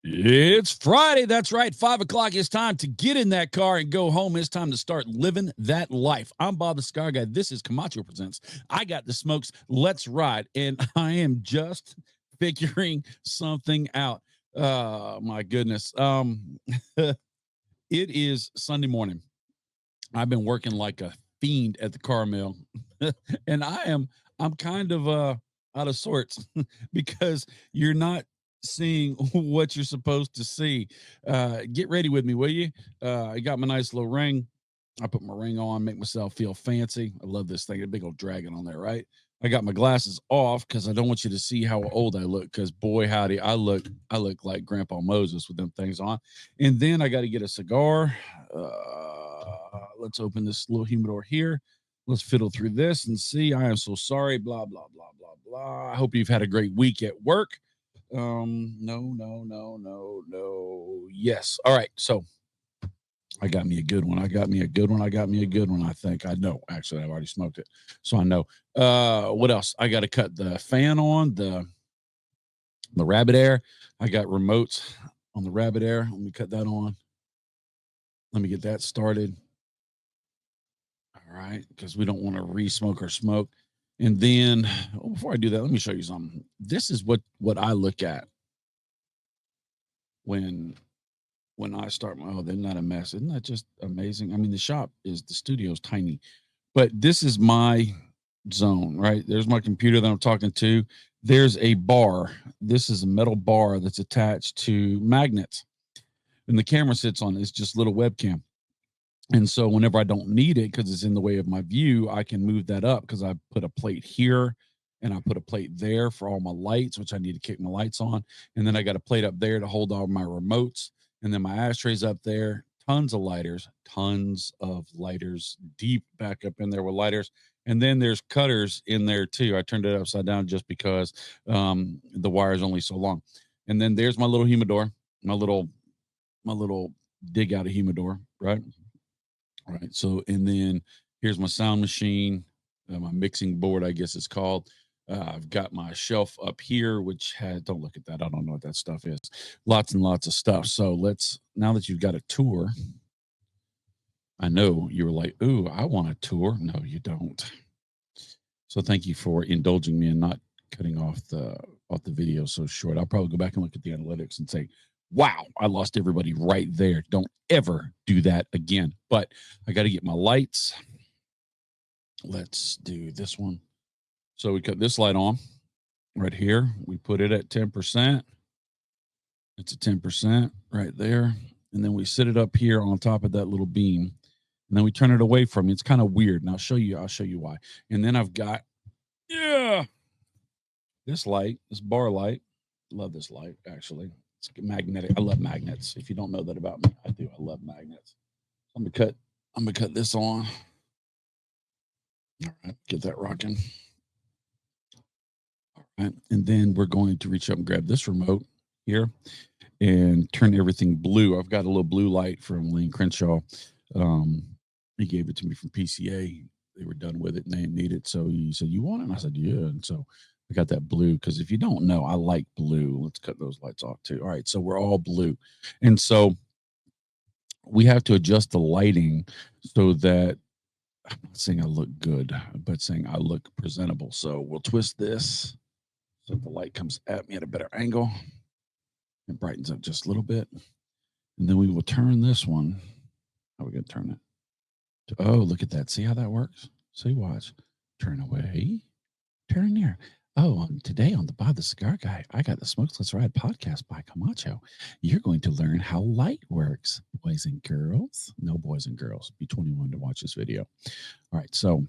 It's Friday. That's right. 5 o'clock. It's time to get in that car and go home. It's time to start living that life. I'm Bob the Cigar Guy. This is Camacho Presents. I got the smokes. Let's ride. And I am just figuring something out. My goodness. It is Sunday morning. I've been working like a fiend at the car mill. And I'm kind of out of sorts because you're not seeing what you're supposed to see. Get ready with me, will you? I got my nice little ring. I put my ring on, make myself feel fancy. I love this thing, a big old dragon on there, right? I got my glasses off because I don't want you to see how old I look. Because boy, howdy, I look like Grandpa Moses with them things on. And then I got to get a cigar. Let's open this little humidor here. Let's fiddle through this and see. I am so sorry. Blah blah blah blah blah. I hope you've had a great week at work. No. Yes. All right. So I got me a good one. I think I know. Actually, I've already smoked it, so I know. What else? I got to cut the fan on the rabbit air. I got remotes on the rabbit air. Let me cut that on. Let me get that started. All right, because we don't want to re-smoke or smoke. And then before I do that, let me show you something. This is what I look at when I start my, they're not a mess. Isn't that just amazing? I mean, the studio's tiny, but this is my zone, right? There's my computer that I'm talking to. There's a bar. This is a metal bar that's attached to magnets. And the camera sits on it. It's just a little webcam. And so whenever I don't need it, because it's in the way of my view, I can move that up because I put a plate here and I put a plate there for all my lights, which I need to kick my lights on. And then I got a plate up there to hold all my remotes. And then my ashtrays up there, tons of lighters, deep back up in there with lighters. And then there's cutters in there too. I turned it upside down just because the wire is only so long. And then there's my little humidor, my little dig out a humidor, right? All right. So, and then here's my sound machine, my mixing board, I guess it's called. I've got my shelf up here, which don't look at that. I don't know what that stuff is. Lots and lots of stuff. So now that you've got a tour, I know you were like, ooh, I want a tour. No, you don't. So thank you for indulging me and not cutting off the video so short. I'll probably go back and look at the analytics and say, wow, I lost everybody right there. Don't ever do that again. But I got to get my lights. Let's do this one. So we cut this light on right here. We put it at 10%. It's a 10% right there. And then we sit it up here on top of that little beam. And then we turn it away from you. It's kind of weird. And I'll show you why. And then I've got, this light, this bar light. Love this light, actually. It's magnetic. I love magnets. If you don't know that about me, I do. I love magnets. I'm gonna cut this on. All right, get that rocking. All right, and then we're going to reach up and grab this remote here and turn everything blue. I've got a little blue light from Lane Crenshaw. He gave it to me from PCA. They were done with it and they didn't need it. So he said, "You want it?" And I said, "Yeah." And so I got that blue because if you don't know, I like blue. Let's cut those lights off too. All right, so we're all blue. And so we have to adjust the lighting so that I'm not saying I look good, but saying I look presentable. So we'll twist this so the light comes at me at a better angle. It brightens up just a little bit. And then we will turn this one. How are we going to turn it? Oh, look at that. See how that works? See, watch. Turn away. Turn near. Oh, today on the Bob the Cigar Guy, I got the Smokes Let's Ride podcast by Camacho. You're going to learn how light works, boys and girls. No boys and girls. Be 21 to watch this video. All right, so,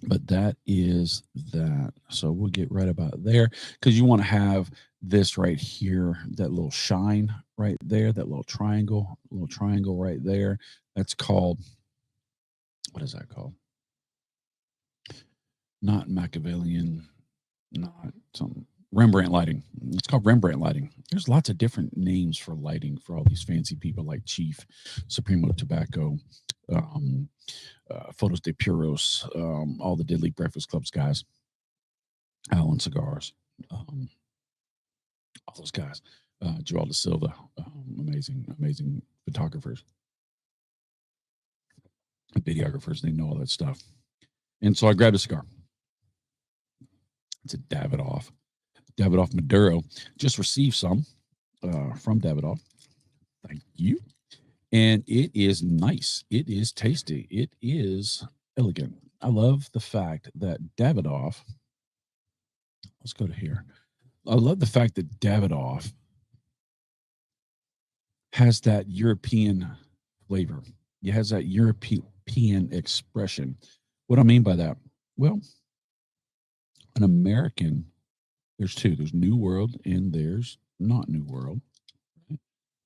but that is that. So we'll get right about there because you want to have this right here, that little shine right there, that little triangle right there. That's called, what is that called? Not Machiavellian, not some Rembrandt lighting. It's called Rembrandt lighting. There's lots of different names for lighting for all these fancy people like Chief, Supremo Tobacco, Photos de Puros, all the Deadly Breakfast Clubs guys, Allen Cigars. All those guys, Joel da Silva, amazing photographers, videographers. They know all that stuff. And so I grabbed a cigar. It's a Davidoff Maduro. Just received some from Davidoff. Thank you. And it is nice. It is tasty. It is elegant. I love the fact that Davidoff, let's go to here. I love the fact that Davidoff has that European flavor. It has that European expression. What I mean by that? Well, an American, there's two. There's New World and there's not New World.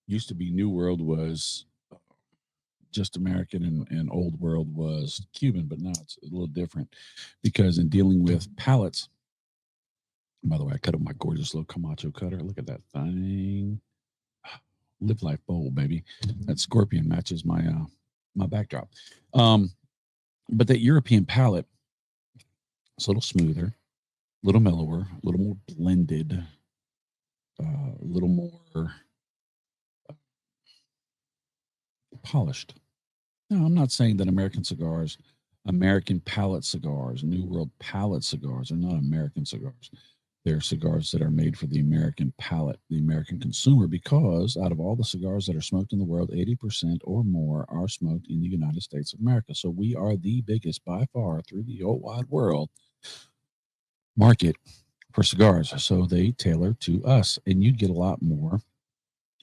Used to be New World was just American and Old World was Cuban, but now it's a little different because in dealing with pallets, by the way, I cut up my gorgeous little Camacho cutter. Look at that thing. Live life bold, baby. That scorpion matches my my backdrop. But that European palate, it's a little smoother, a little mellower, a little more blended, a little more polished. No, I'm not saying that American palate cigars, New World palate cigars are not American cigars. They're cigars that are made for the American palate, the American consumer, because out of all the cigars that are smoked in the world, 80% or more are smoked in the United States of America. So we are the biggest by far through the whole wide world market for cigars. So they tailor to us, and you get a lot more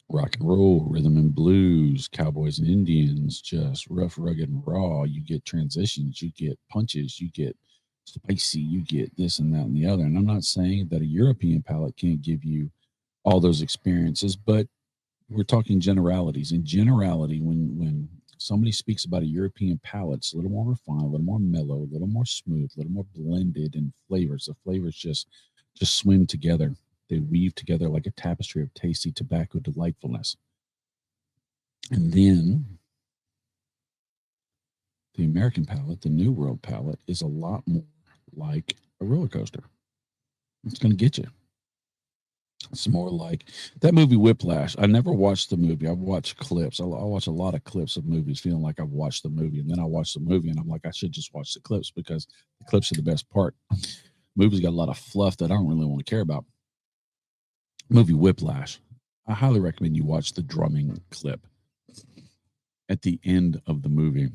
rock and roll, rhythm and blues, cowboys and Indians, just rough, rugged, and raw. You get transitions, you get punches, you get spicy, you get this and that and the other. And I'm not saying that a European palate can't give you all those experiences, but we're talking generalities. In generality, when somebody speaks about a European palate, it's a little more refined, a little more mellow, a little more smooth, a little more blended in flavors. The flavors just swim together. They weave together like a tapestry of tasty tobacco delightfulness. And then the American palate, the New World palate, is a lot more like a roller coaster. It's going to get you. It's more like that movie Whiplash. I never watched the movie. I've watched clips. I watch a lot of clips of movies, feeling like I've watched the movie, and then I watch the movie, and I'm like, I should just watch the clips because the clips are the best part. Movie's got a lot of fluff that I don't really want to care about. Movie Whiplash. I highly recommend you watch the drumming clip at the end of the movie.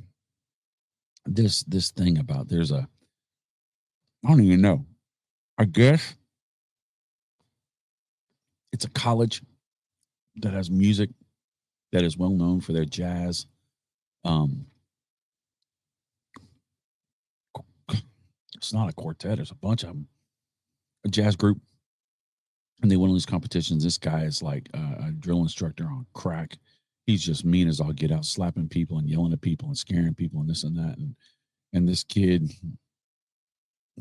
This thing about there's a I don't even know. I guess it's a college that has music that is well known for their jazz. It's not a quartet. There's a bunch of them. A jazz group, and they win all these competitions. This guy is like a drill instructor on crack. He's just mean as all get out, slapping people and yelling at people and scaring people and this and that. And this kid,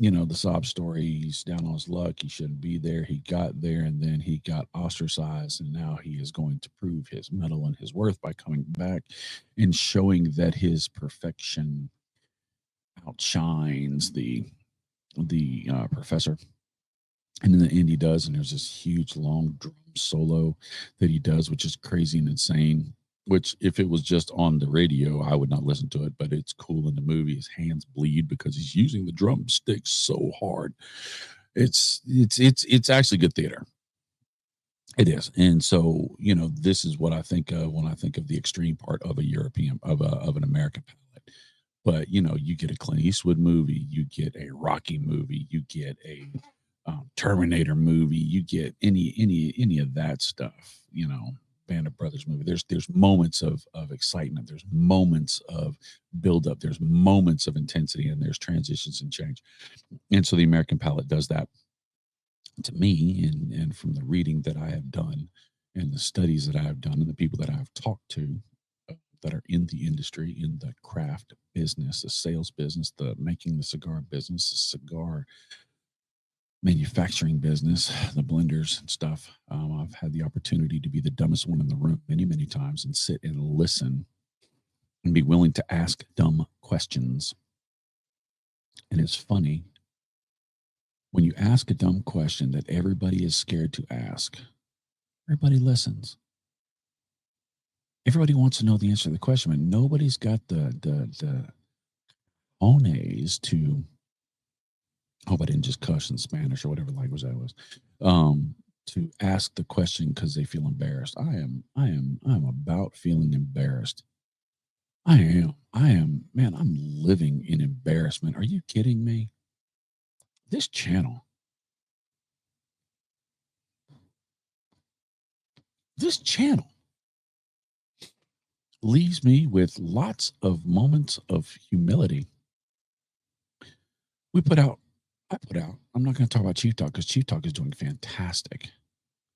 you know, the sob story, he's down on his luck. He shouldn't be there. He got there and then he got ostracized. And now he is going to prove his mettle and his worth by coming back and showing that his perfection outshines the professor. And in the end, he does. And there's this huge, long drum solo that he does, which is crazy and insane. Which, if it was just on the radio, I would not listen to it. But it's cool in the movie. His hands bleed because he's using the drumsticks so hard. It's actually good theater. It is. And so, you know, this is what I think of when I think of the extreme part of a European of an American palette. But you know, you get a Clint Eastwood movie, you get a Rocky movie, you get a Terminator movie, you get any of that stuff. You know, Band of Brothers movie. There's moments of excitement. There's moments of buildup. There's moments of intensity, and there's transitions and change. And so the American palette does that to me, and from the reading that I have done, and the studies that I have done, and the people that I've talked to that are in the industry, in the craft business, the sales business, the making the cigar business, the cigar manufacturing business, the blenders and stuff. I've had the opportunity to be the dumbest one in the room many times and sit and listen and be willing to ask dumb questions. And it's funny when you ask a dumb question that everybody is scared to ask, Everybody listens. Everybody wants to know the answer to the question, but nobody's got the ones to. Hope I didn't just cuss in Spanish or whatever language that was. To ask the question because they feel embarrassed. I'm about feeling embarrassed. I am, man, I'm living in embarrassment. Are you kidding me? This channel leaves me with lots of moments of humility. I put out, I'm not going to talk about Chief Talk because Chief Talk is doing fantastic.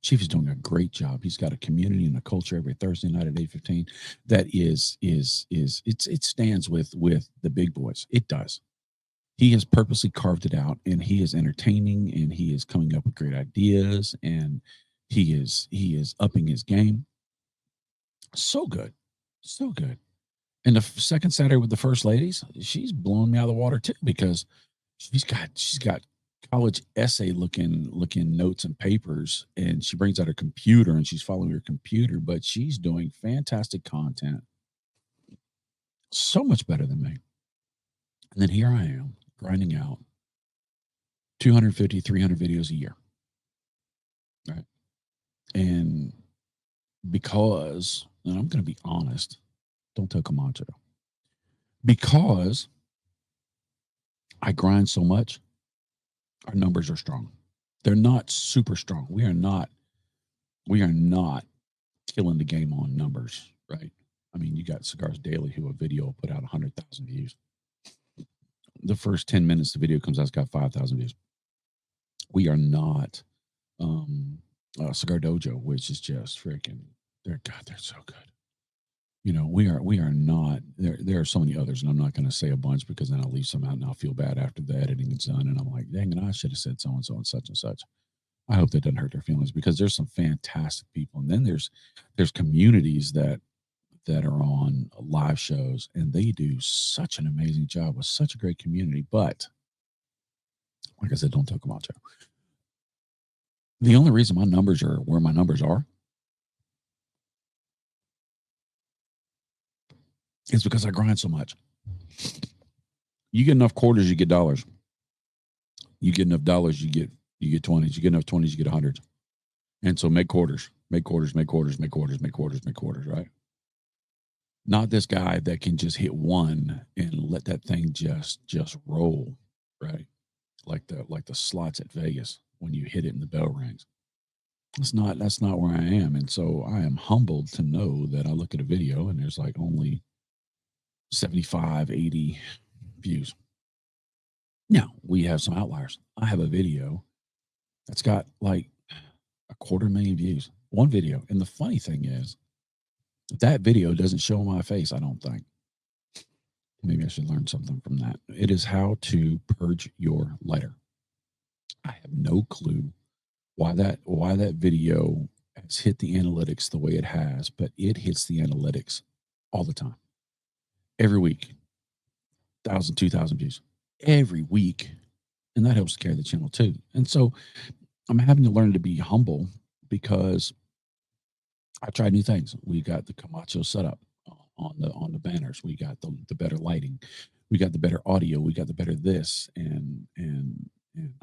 Chief is doing a great job. He's got a community and a culture every Thursday night at 8:15 that it stands with the big boys. It does. He has purposely carved it out, and he is entertaining, and he is coming up with great ideas, and he is upping his game. So good, so good. And the second Saturday with the first ladies, she's blowing me out of the water too because she's got college essay looking notes and papers, and she brings out her computer and she's following her computer, but she's doing fantastic content, so much better than me. And then here I am grinding out 250, 300 videos a year, right? And because, and I'm going to be honest, don't tell Camacho, because I grind so much, our numbers are strong. They're not super strong. We are not killing the game on numbers, right? I mean, you got Cigars Daily, who a video will put out 100,000 views. The first 10 minutes the video comes out, it's got 5,000 views. We are not Cigar Dojo, which is just freaking, they're so good. You know, we are not, there are so many others, and I'm not going to say a bunch because then I'll leave some out and I'll feel bad after the editing is done. And I'm like, dang it, I should have said so-and-so and such and such. I hope that doesn't hurt their feelings because there's some fantastic people. And then there's communities that are on live shows, and they do such an amazing job with such a great community. But like I said, don't talk about Camacho. The only reason my numbers are where my numbers are is because I grind so much. You get enough quarters, you get dollars. You get enough dollars, you get 20s. You get enough 20s, you get 100s. And so make quarters, right? Not this guy that can just hit one and let that thing just roll, right? Like the slots at Vegas when you hit it and the bell rings. That's not where I am. And so I am humbled to know that I look at a video and there's like only 75, 80 views. Now, we have some outliers. I have a video that's got like 250,000 views. One video. And the funny thing is, that video doesn't show my face, I don't think. Maybe I should learn something from that. It is how to purge your lighter. I have no clue why that video has hit the analytics the way it has, but it hits the analytics all the time. Every week. 1,000, 2,000 views. Every week. And that helps carry the channel too. And so I'm having to learn to be humble because I tried new things. We got the Camacho setup on the banners. We got the better lighting. We got the better audio. We got the better this. And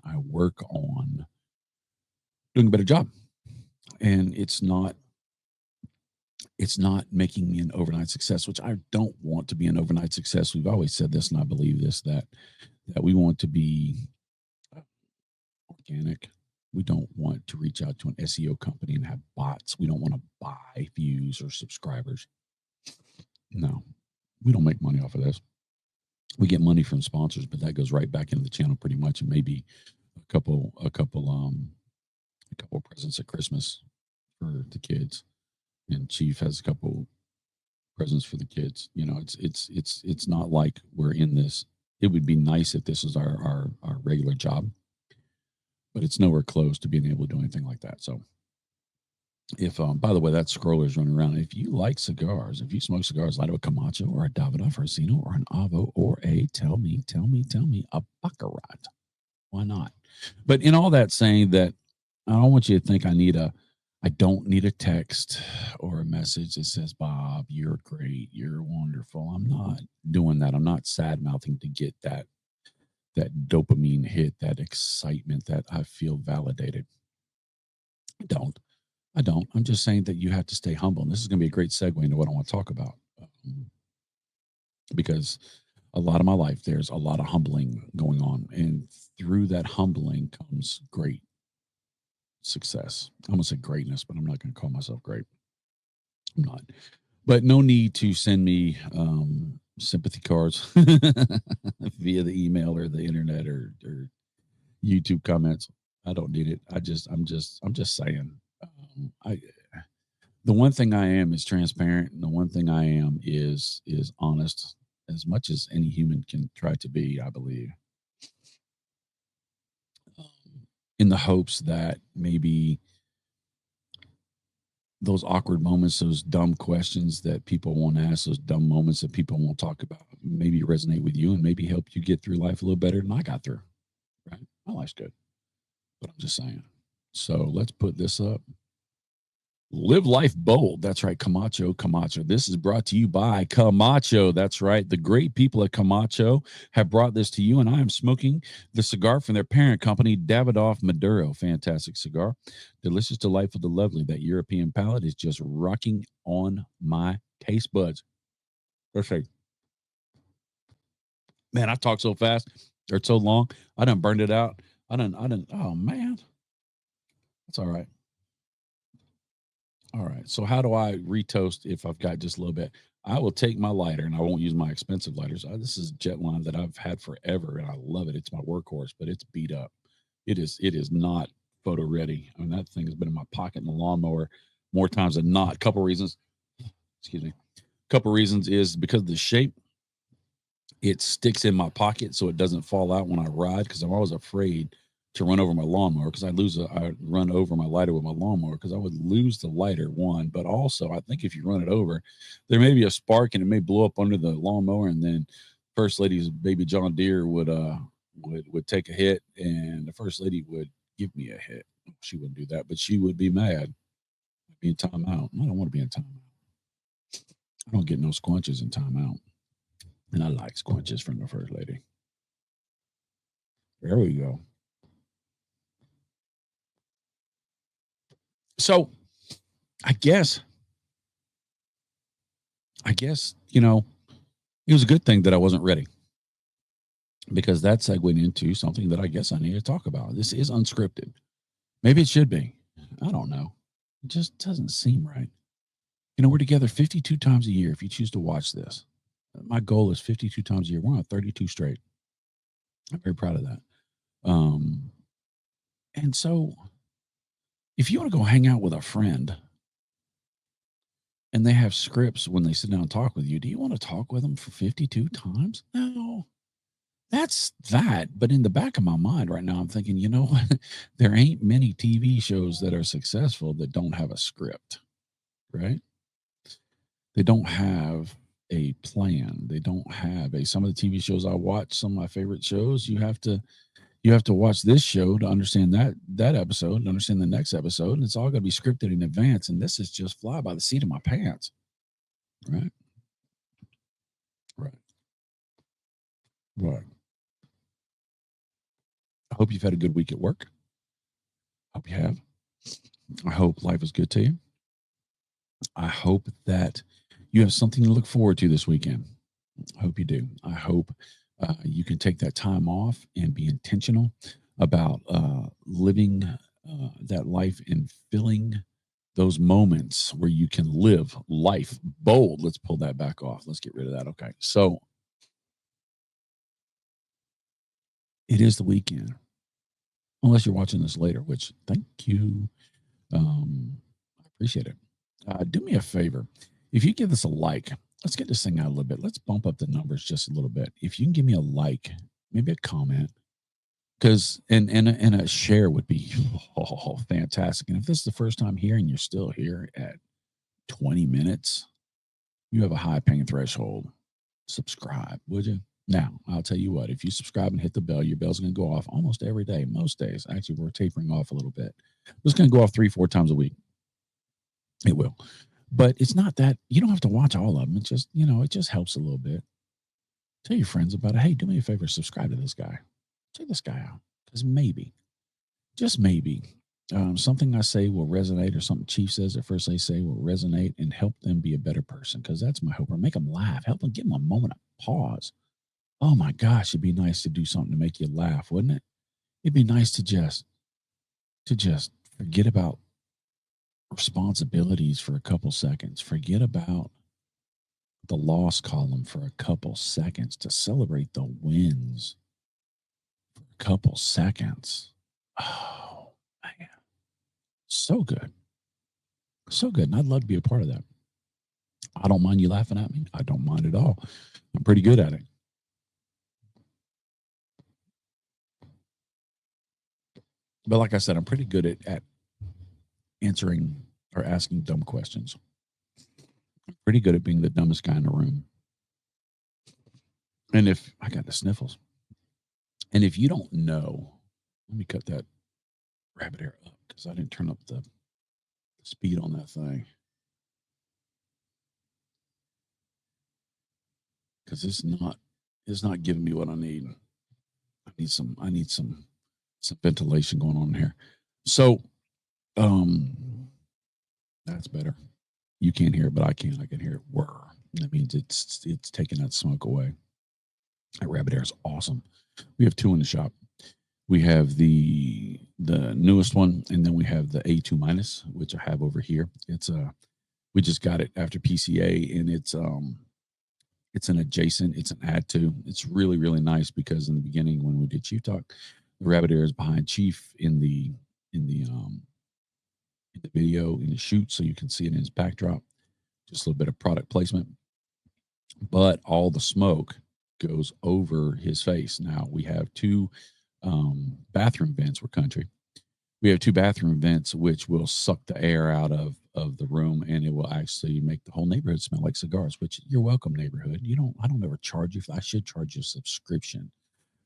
I work on doing a better job. And it's not making me an overnight success, which I don't want to be an overnight success. We've always said this, and I believe this, that we want to be organic. We don't want to reach out to an SEO company and have bots. We don't want to buy views or subscribers. No, we don't make money off of this. We get money from sponsors, but that goes right back into the channel pretty much, and maybe a couple presents at Christmas for the kids. And Chief has a couple presents for the kids. You know, it's not like we're in this. It would be nice if this was our regular job, but it's nowhere close to being able to do anything like that. So if, by the way, that scroller is running around. If you like cigars, if you smoke cigars, light up a Camacho or a Davidoff or a Zeno or an Avo or a tell me, a Baccarat. Why not? But in all that saying that, I don't want you to think I need a I don't need a text or a message that says, Bob, you're great, you're wonderful. I'm not doing that. I'm not sad mouthing to get that dopamine hit, that excitement that I feel validated. I don't. I don't. I'm just saying that you have to stay humble. And this is going to be a great segue into what I want to talk about. Because a lot of my life, there's a lot of humbling going on. And through that humbling comes great success. I'm going to say greatness, but I'm not going to call myself great. I'm not. But no need to send me sympathy cards via the email or the internet or YouTube comments. I don't need it. I'm just saying. The one thing I am is transparent, and the one thing I am is honest, as much as any human can try to be. I believe, in the hopes that maybe those awkward moments, those dumb questions that people won't ask, those dumb moments that people won't talk about, maybe resonate with you and maybe help you get through life a little better than I got through. Right? My life's good, but I'm just saying. So let's put this up. Live life bold. That's right, Camacho. This is brought to you by Camacho. That's right. The great people at Camacho have brought this to you, and I am smoking the cigar from their parent company, Davidoff Maduro. Fantastic cigar. Delicious, delightful, lovely. That European palate is just rocking on my taste buds. Let's see. Man, I talk so fast or so long. I done burned it out. I done. Oh, man. That's all right. All right. So how do I retoast if I've got just a little bit? I will take my lighter, and I won't use my expensive lighters. This is Jetline that I've had forever, and I love it. It's my workhorse, but it's beat up. It is not photo ready. I mean, that thing has been in my pocket in the lawnmower more times than not. Couple reasons. Excuse me. Couple reasons is because of the shape. It sticks in my pocket so it doesn't fall out when I ride, because I'm always afraid to run over my lawnmower, because I run over my lighter with my lawnmower because I would lose the lighter, one, but also I think if you run it over, there may be a spark and it may blow up under the lawnmower, and then First Lady's baby John Deere would take a hit, and the First Lady would give me a hit. She wouldn't do that, but she would be mad. I'd be in timeout. I don't want to be in timeout. I don't get no squunches in timeout, and I like squunches from the First Lady. There we go. So I guess, it was a good thing that I wasn't ready, because that segued into something that I guess I need to talk about. This is unscripted. Maybe it should be. I don't know. It just doesn't seem right. We're together 52 times a year if you choose to watch this. My goal is 52 times a year. We're on 32 straight. I'm very proud of that. And so if you want to go hang out with a friend and they have scripts when they sit down and talk with you, do you want to talk with them for 52 times? No. That's that. But in the back of my mind right now, I'm thinking, you know what? There ain't many TV shows that are successful that don't have a script, right? They don't have a plan. They don't have some of the TV shows I watch, some of my favorite shows, you have to watch this show to understand that episode and understand the next episode. And it's all going to be scripted in advance. And this is just fly by the seat of my pants. Right. Right. Right. I hope you've had a good week at work. I hope you have. I hope life is good to you. I hope that you have something to look forward to this weekend. I hope you do. I hope you can take that time off and be intentional about living that life and filling those moments where you can live life bold. Let's pull that back off. Let's get rid of that. Okay. So it is the weekend, unless you're watching this later, which thank you. I appreciate it. Do me a favor. If you give this a like, let's get this thing out a little bit. Let's bump up the numbers just a little bit. If you can give me a like, maybe a comment, because and a share would be fantastic. And if this is the first time here and you're still here at 20 minutes, you have a high paying threshold. Subscribe, would you? Now, I'll tell you what, if you subscribe and hit the bell, your bell's going to go off almost every day. Most days, actually, we're tapering off a little bit. It's going to go off 3-4 times a week. It will. But it's not that you don't have to watch all of them. It just, it just helps a little bit. Tell your friends about it. Hey, do me a favor, subscribe to this guy. Check this guy out. Because maybe, just maybe, something I say will resonate, or something Chief says at first they say will resonate and help them be a better person. Because that's my hope. Or make them laugh. Help them, give them a moment of pause. Oh my gosh, it'd be nice to do something to make you laugh, wouldn't it? It'd be nice to just forget about responsibilities for a couple seconds. Forget about the loss column for a couple seconds, to celebrate the wins for a couple seconds. Oh, man. So good. So good. And I'd love to be a part of that. I don't mind you laughing at me. I don't mind at all. I'm pretty good at it. But like I said, I'm pretty good at answering or asking dumb questions. I'm pretty good at being the dumbest guy in the room. And if I got the sniffles, and if you don't know, let me cut that rabbit hair up because I didn't turn up the speed on that thing. Because it's not giving me what I need. I need some ventilation going on here. So that's better. You can't hear it, but I can. I can hear it whir. That means it's taking that smoke away. That rabbit air is awesome. We have two in the shop. We have the newest one, and then we have the A2 minus, which I have over here. It's we just got it after PCA, and it's an adjacent, it's an add to. It's really, really nice because in the beginning when we did Chief Talk, the rabbit ear is behind Chief in the video in the shoot, so you can see it in his backdrop. Just a little bit of product placement, but all the smoke goes over his face. Now we have two bathroom vents. We're country. We have two bathroom vents which will suck the air out of the room, and it will actually make the whole neighborhood smell like cigars. Which, you're welcome, neighborhood. I don't ever charge you. I should charge you a subscription,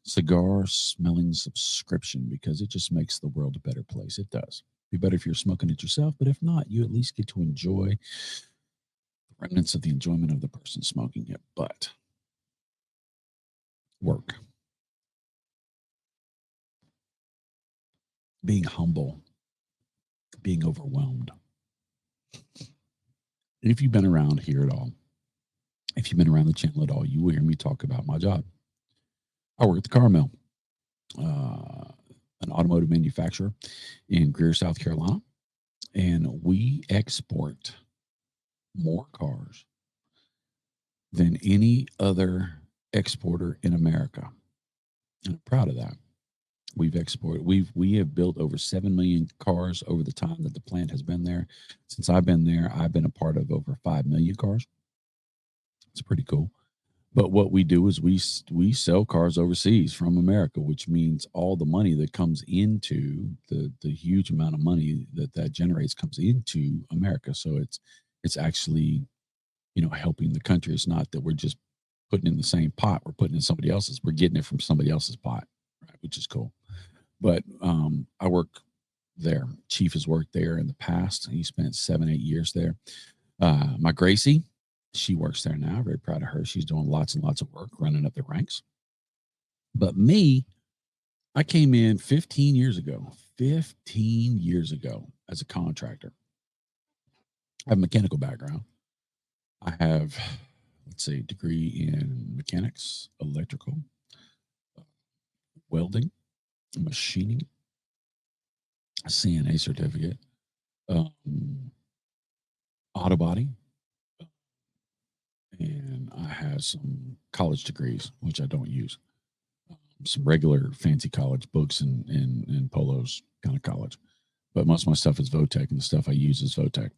cigar smelling subscription, because it just makes the world a better place. It does. Be better if you're smoking it yourself, but if not, you at least get to enjoy the remnants of the enjoyment of the person smoking it. But work, being humble, being overwhelmed. And if you've been around here at all, if you've been around the channel at all, you will hear me talk about my job. I work at the car mill, an automotive manufacturer in Greer, South Carolina, and we export more cars than any other exporter in America. And I'm proud of that. We have built over 7 million cars over the time that the plant has been there. Since I've been there, I've been a part of over 5 million cars. It's pretty cool. But what we do is we sell cars overseas from America, which means all the money that comes into the huge amount of money that generates comes into America. So it's actually, helping the country. It's not that we're just putting in the same pot. We're putting in somebody else's. We're getting it from somebody else's pot, right? Which is cool. But I work there. Chief has worked there in the past. He spent 7-8 years there. My Gracie, she works there now. Very proud of her. She's doing lots and lots of work, running up the ranks. But me, I came in 15 years ago as a contractor. I have a mechanical background. I have, let's say, a degree in mechanics, electrical, welding, machining, a CNA certificate, auto body, and I have some college degrees, which I don't use. Some regular fancy college books and polos kind of college. But most of my stuff is Votech, and the stuff I use is Votech.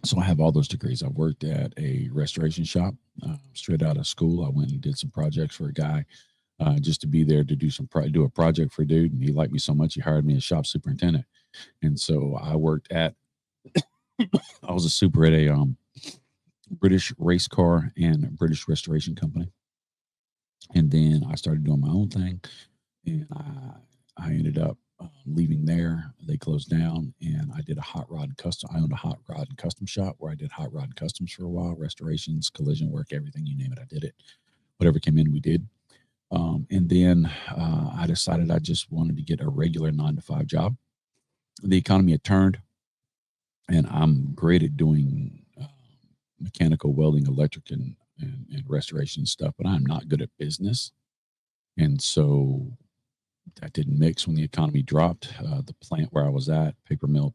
So I have all those degrees. I worked at a restoration shop straight out of school. I went and did some projects for a guy just to be there to do a project for a dude. And he liked me so much, he hired me as shop superintendent. And so I worked at, I was a super at a British race car and British restoration company. And then I started doing my own thing. And I ended up leaving there, they closed down, and I did a hot rod and custom. I owned a hot rod and custom shop where I did hot rod and customs for a while, restorations, collision work, everything you name it, I did it. Whatever came in, we did. And then I decided I just wanted to get a regular 9-to-5 job. The economy had turned, and I'm great at doing mechanical, welding, electric, and restoration stuff, but I'm not good at business. And so that didn't mix when the economy dropped. The plant where I was at, paper mill,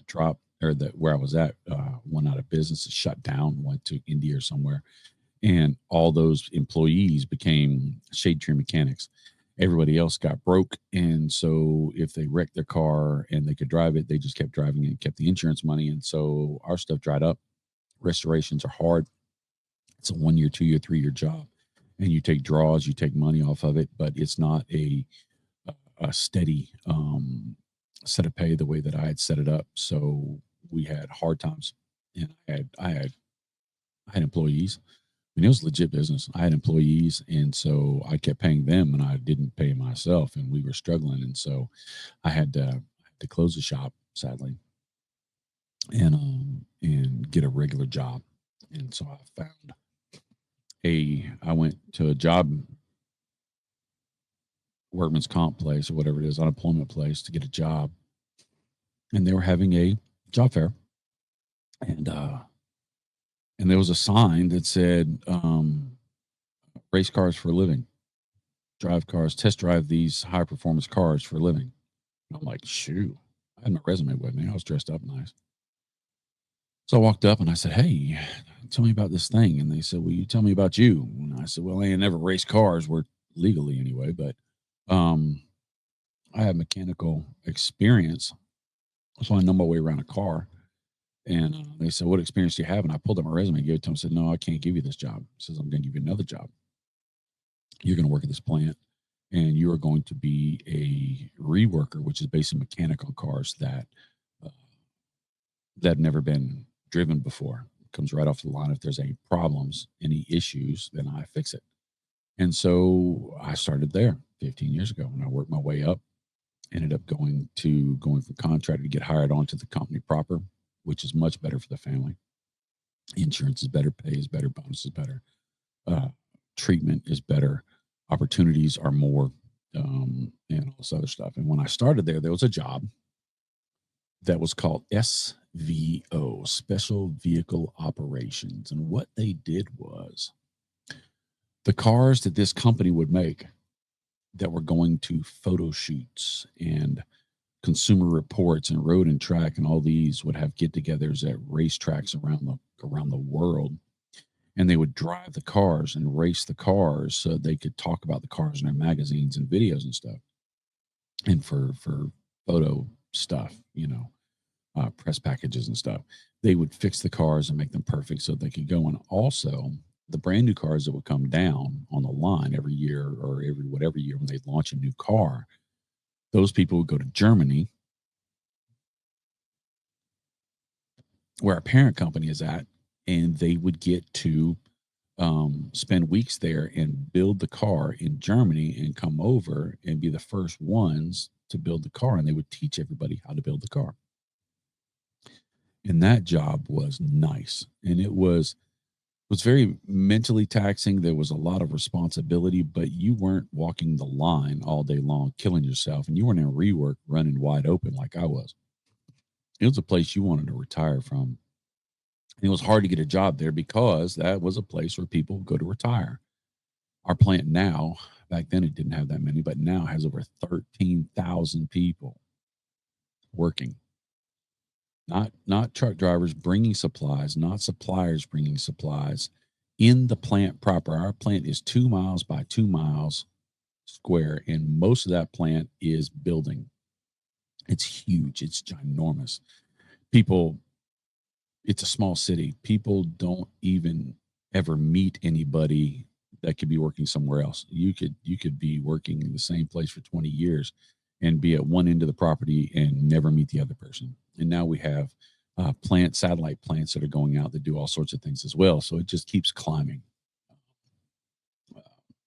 dropped, or where I was at, went out of business, shut down, went to India or somewhere. And all those employees became shade tree mechanics. Everybody else got broke. And so if they wrecked their car and they could drive it, they just kept driving it and kept the insurance money. And so our stuff dried up. Restorations are hard. It's a 1 year, 2 year, 3 year job. And you take draws, you take money off of it, but it's not a steady set of pay the way that I had set it up. So we had hard times, and I had employees. I mean, it was legit business. I had employees, and so I kept paying them, and I didn't pay myself, and we were struggling. And so I had to close the shop, sadly, and get a regular job. And so I went to a job, workman's comp place or whatever it is, unemployment place, to get a job. And they were having a job fair. And there was a sign that said, race cars for a living, drive cars, test drive these high performance cars for a living. And I'm like, shoot, I had my resume with me. I was dressed up nice. So I walked up and I said, hey, tell me about this thing. And they said, well, you tell me about you. And I said, well, I ain't never raced cars, we're legally anyway, but I have mechanical experience, so I know my way around a car. And they said, what experience do you have? And I pulled up my resume and gave it to them and said, no, I can't give you this job. He says, I'm going to give you another job. You're going to work at this plant, and you are going to be a reworker, which is basically mechanic on cars that have never been driven before. It comes right off the line. If there's any problems, any issues, then I fix it. And so I started there 15 years ago, and I worked my way up. Ended up going from contractor to get hired onto the company proper, which is much better for the family. Insurance is better, pay is better, bonus is better, treatment is better, opportunities are more, and all this other stuff. And when I started there was a job that was called SVO, Special Vehicle Operations. And what they did was, the cars that this company would make that were going to photo shoots and Consumer Reports and Road and Track, and all these would have get-togethers at racetracks around the world, and they would drive the cars and race the cars so they could talk about the cars in their magazines and videos and stuff. And for photo stuff, press packages and stuff, they would fix the cars and make them perfect so they could go. And also, the brand new cars that would come down on the line every year or every whatever year when they launch a new car, those people would go to Germany, where our parent company is at, and they would get to spend weeks there and build the car in Germany and come over and be the first ones to build the car. And they would teach everybody how to build the car. And that job was nice. And it was very mentally taxing. There was a lot of responsibility, but you weren't walking the line all day long, killing yourself. And you weren't in rework running wide open like I was. It was a place you wanted to retire from. And it was hard to get a job there because that was a place where people go to retire. Our plant now, back then it didn't have that many, but now has over 13,000 people working. Not truck drivers bringing supplies, not suppliers bringing supplies, in the plant proper. Our plant is 2 miles by 2 miles square, and most of that plant is building. It's huge. It's ginormous. It's a small city. People don't even ever meet anybody that could be working somewhere else. You could be working in the same place for 20 years and be at one end of the property and never meet the other person. And now we have satellite plants that are going out that do all sorts of things as well. So it just keeps climbing.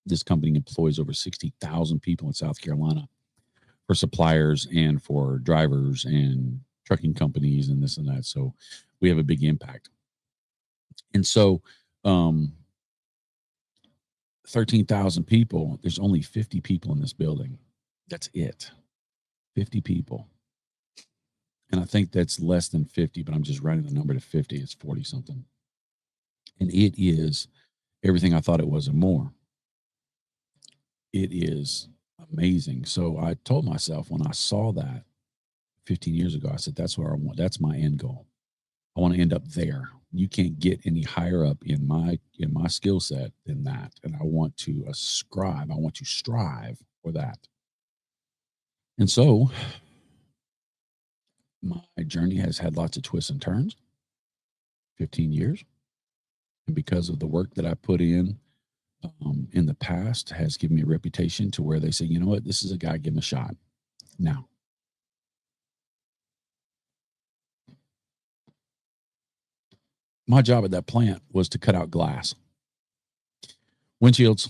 This company employs over 60,000 people in South Carolina. for suppliers and for drivers and trucking companies and this and that. So we have a big impact. And so, 13,000 people, there's only 50 people in this building. That's it. 50 people. And I think that's less than 50, but I'm just writing the number to 50. It's 40 something. And it is everything I thought it was and more. It is amazing. So I told myself when I saw that 15 years ago, I said, that's where I want, that's my end goal. I want to end up there. You can't get any higher up in my skill set than that. And I want to ascribe, I want to strive for that. And so my journey has had lots of twists and turns, 15 years. And because of the work that I put in the past has given me a reputation to where they say, you know what, this is a guy, give him a shot. Now, my job at that plant was to cut out glass, windshields,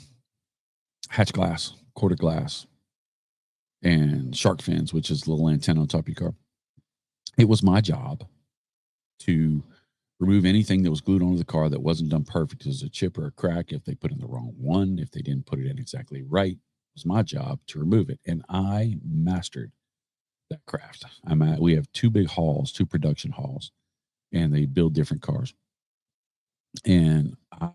hatch glass, quarter glass, and shark fins, which is a little antenna on top of your car. It was my job to remove anything that was glued onto the car that wasn't done perfect as a chip or a crack. If they put in the wrong one, if they didn't put it in exactly right, it was my job to remove it. And I mastered that craft. We have two big halls, two production halls, and they build different cars. And I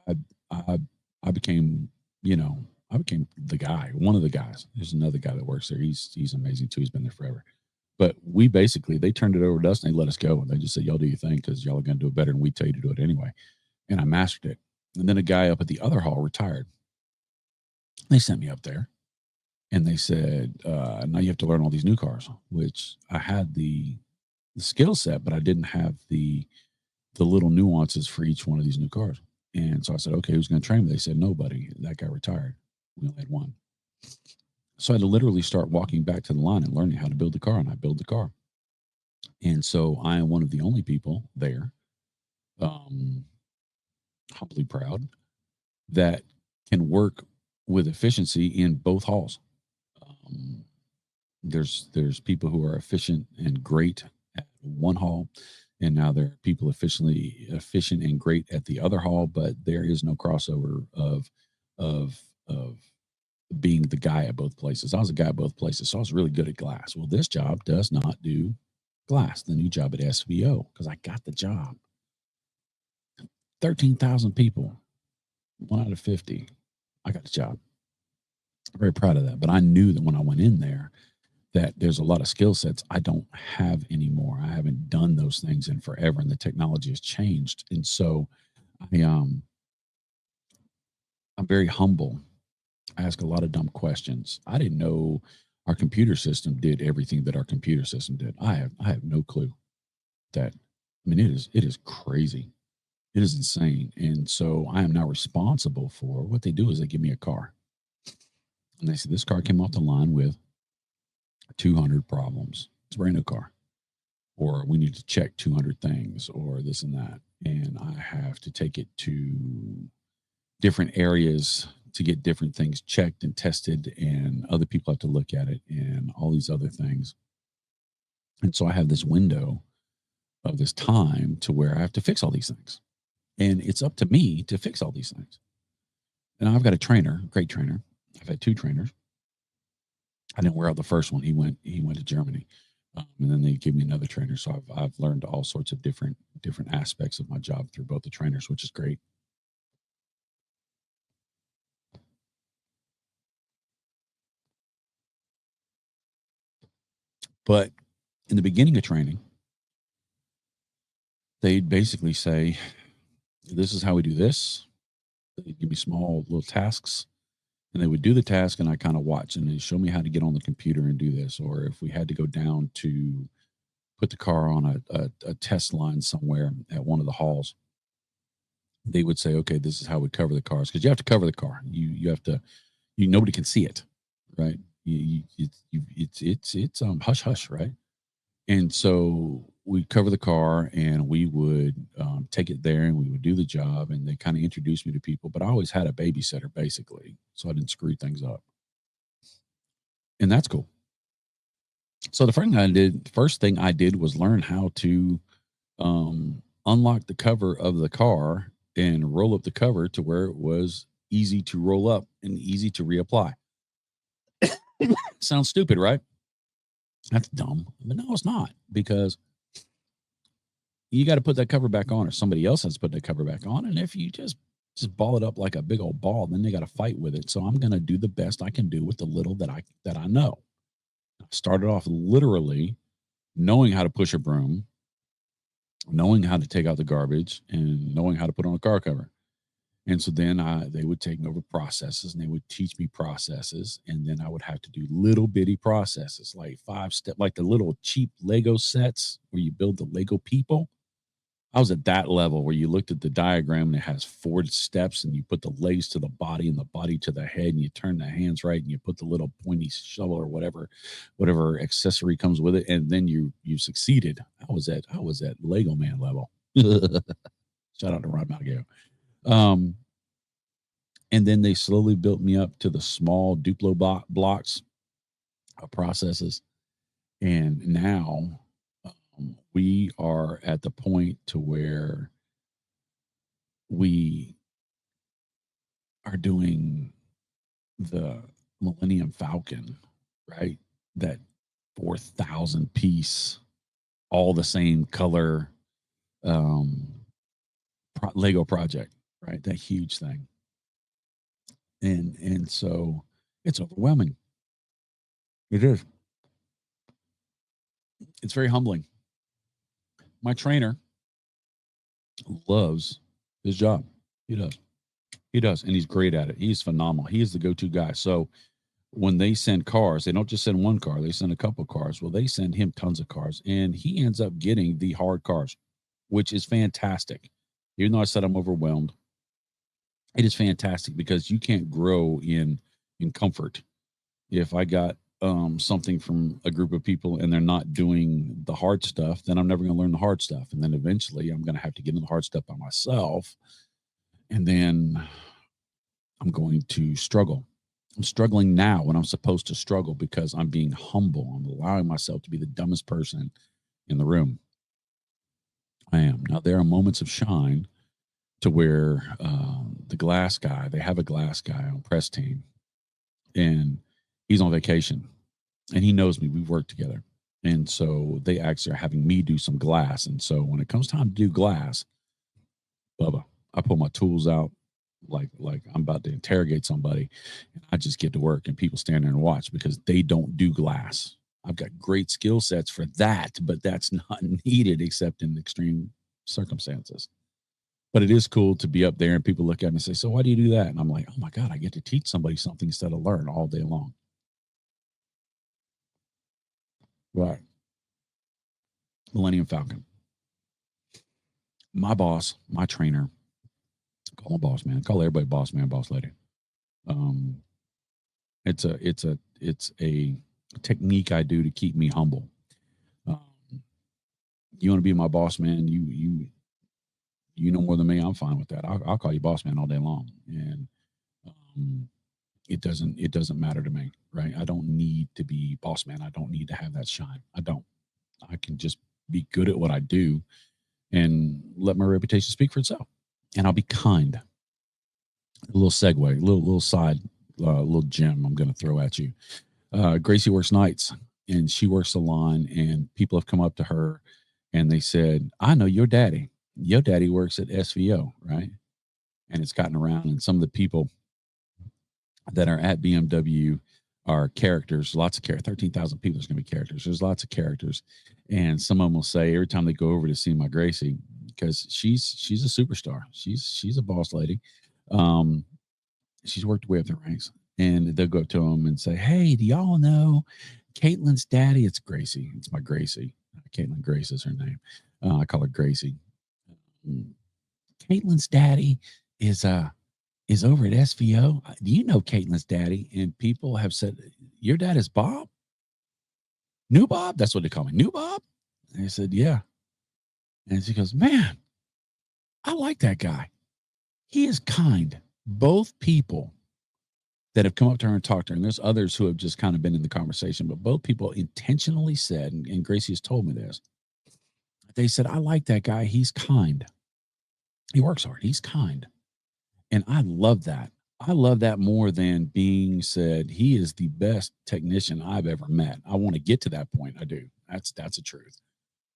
became, I became the guy, one of the guys. There's another guy that works there. He's amazing too. He's been there forever. But we basically, they turned it over to us and they let us go. And they just said, y'all do your thing because y'all are going to do it better. And we tell you to do it anyway. And I mastered it. And then a guy up at the other hall retired. They sent me up there and they said, now you have to learn all these new cars, which I had the skill set, but I didn't have the little nuances for each one of these new cars. And so I said, okay, who's going to train me? They said, nobody. That guy retired. We only had one. So I had to literally start walking back to the line and learning how to build the car, and I build the car. And so I am one of the only people there, humbly proud, that can work with efficiency in both halls. There's people who are efficient and great at one hall, and now there are people efficient and great at the other hall, but there is no crossover of being the guy at both places. I was a guy at both places, so I was really good at glass. Well, this job does not do glass. The new job at SVO, because I got the job. 13,000 people, 1 out of 50. I got the job. I'm very proud of that. But I knew that when I went in there, that there's a lot of skill sets I don't have anymore. I haven't done those things in forever, and the technology has changed. And so I'm very humble. I ask a lot of dumb questions. I didn't know our computer system did everything that our computer system did. I have no clue. That, I mean, it is crazy. It is insane. And so I am now responsible for what they do is they give me a car. And they say, this car came off the line with 200 problems. It's a brand new car. Or we need to check 200 things or this and that. And I have to take it to different areas to get different things checked and tested, and other people have to look at it and all these other things. And so I have this window of this time to where I have to fix all these things. And it's up to me to fix all these things. And I've got a trainer, great trainer. I've had 2 trainers. I didn't wear out the first one. He went to Germany. And then they gave me another trainer. So I've learned all sorts of different aspects of my job through both the trainers, which is great. But in the beginning of training, they'd basically say, this is how we do this. They'd give me small little tasks, and they would do the task, and I kind of watch, and they show me how to get on the computer and do this. Or if we had to go down to put the car on a test line somewhere at one of the halls, they would say, okay, this is how we cover the cars. Because you have to cover the car. You have to, nobody can see it, right? It's hush hush, right? And so we cover the car, and we would take it there, and we would do the job, and they kind of introduced me to people. But I always had a babysitter, basically, so I didn't screw things up, and that's cool. So the first thing I did was learn how to unlock the cover of the car and roll up the cover to where it was easy to roll up and easy to reapply. Sounds stupid, right? That's dumb, but no, it's not, because you got to put that cover back on, or somebody else has to put that cover back on. And if you just ball it up like a big old ball, then they got to fight with it. So I'm going to do the best I can do with the little that I know. I started off literally knowing how to push a broom, knowing how to take out the garbage, and knowing how to put on a car cover. And so then they would take over processes, and they would teach me processes. And then I would have to do little bitty processes, like 5-step, like the little cheap Lego sets where you build the Lego people. I was at that level where you looked at the diagram and it has 4 steps, and you put the legs to the body and the body to the head, and you turn the hands right, and you put the little pointy shovel or whatever accessory comes with it, and then you succeeded. I was at Lego man level. Shout out to Rod Malgeo. And then they slowly built me up to the small Duplo blocks of processes, and now we are at the point to where we are doing the Millennium Falcon, right? That 4,000 piece, all the same color Lego project, right? That huge thing. And so it's overwhelming. It is. It's very humbling. My trainer loves his job. He does. He does. And he's great at it. He's phenomenal. He is the go-to guy. So when they send cars, they don't just send one car, they send a couple of cars. Well, they send him tons of cars, and he ends up getting the hard cars, which is fantastic. Even though I said I'm overwhelmed, it is fantastic because you can't grow in comfort. If I got something from a group of people and they're not doing the hard stuff, then I'm never going to learn the hard stuff. And then eventually I'm going to have to get into the hard stuff by myself. And then I'm going to struggle. I'm struggling now when I'm supposed to struggle because I'm being humble. I'm allowing myself to be the dumbest person in the room. I am. Now, there are moments of shine to where the glass guy, they have a glass guy on press team, and he's on vacation, and he knows me. We've worked together. And so they actually are having me do some glass. And so when it comes time to do glass, Bubba, I pull my tools out like I'm about to interrogate somebody, and I just get to work, and people stand there and watch because they don't do glass. I've got great skill sets for that, but that's not needed except in extreme circumstances. But it is cool to be up there and people look at me and say, "So why do you do that?" And I'm like, "Oh my God, I get to teach somebody something instead of learn all day long." Right. Millennium Falcon. My boss, my trainer, call him boss man, call everybody boss man, boss lady. Um, it's a technique I do to keep me humble. Um, you want to be my boss man, you know more than me. I'm fine with that. I'll call you boss man all day long, and um, it doesn't matter to me, right? I don't need to be boss man. I don't need to have that shine. I don't. I can just be good at what I do and let my reputation speak for itself. And I'll be kind. A little segue, little side, little gem I'm going to throw at you. Gracie works nights, and she works the line, and people have come up to her and they said, "I know your daddy. Your daddy works at SVO, right?" And it's gotten around, and some of the people that are at BMW are characters, lots of characters. 13,000 people is going to be characters. There's lots of characters. And some of them will say every time they go over to see my Gracie, because she's a superstar. She's a boss lady. She's worked way up the ranks. And they'll go up to them and say, "Hey, do y'all know Caitlin's daddy?" It's Gracie. It's my Gracie. Caitlin Grace is her name. I call her Gracie. Caitlin's daddy is over at SVO. Do you know Caitlin's daddy? And people have said, "Your dad is Bob? New Bob?" That's what they call me. New Bob? And I said, "Yeah." And she goes, "Man, I like that guy. He is kind." Both people that have come up to her and talked to her. And there's others who have just kind of been in the conversation, but both people intentionally said, and Gracie has told me this, they said, I like that guy. He's kind. He works hard. He's kind. And I love that. I love that more than being said, he is the best technician I've ever met. I want to get to that point. I do. That's a truth.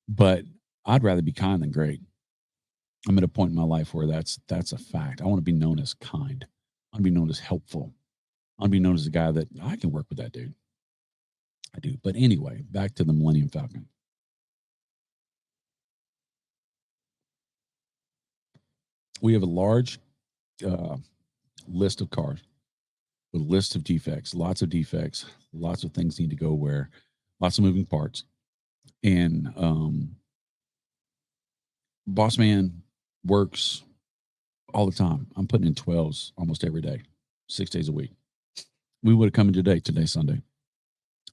But I'd rather be kind than great. I'm at a point in my life where that's a fact. I want to be known as kind. I want to be known as helpful. I want to be known as a guy that I can work with that dude. I do. But anyway, back to the Millennium Falcon. We have a large list of cars with a list of defects, lots of things need to go where, lots of moving parts. And boss man works all the time. I'm putting in 12s almost every day, 6 days a week. We would have come in today's Sunday.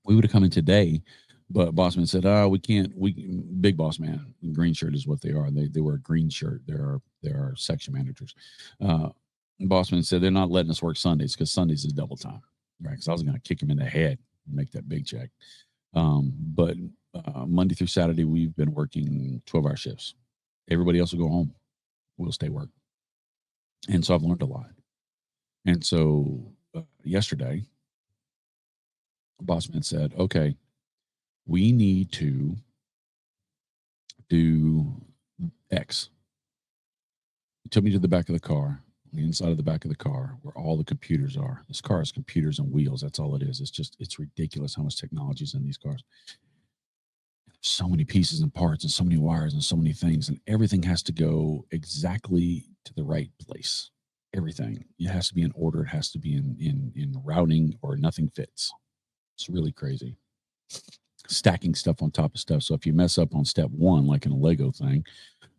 We would have come in today, but boss man said, we can't, big boss man, green shirt is what they are. They wear a green shirt. There are section managers. Boss man said, they're not letting us work Sundays because Sundays is double time, right? Because I was going to kick him in the head and make that big check. But Monday through Saturday, we've been working 12-hour shifts. Everybody else will go home. We'll stay work. And so I've learned a lot. And so yesterday, boss man said, okay, we need to do X. He took me to the back of the car, the inside of the back of the car, where all the computers are. This car has computers and wheels. That's all it is. It's ridiculous how much technology is in these cars. So many pieces and parts and so many wires and so many things, and everything has to go exactly to the right place. Everything. It has to be in order. It has to be in routing, or nothing fits. It's really crazy. Stacking stuff on top of stuff. So if you mess up on step 1, like in a Lego thing,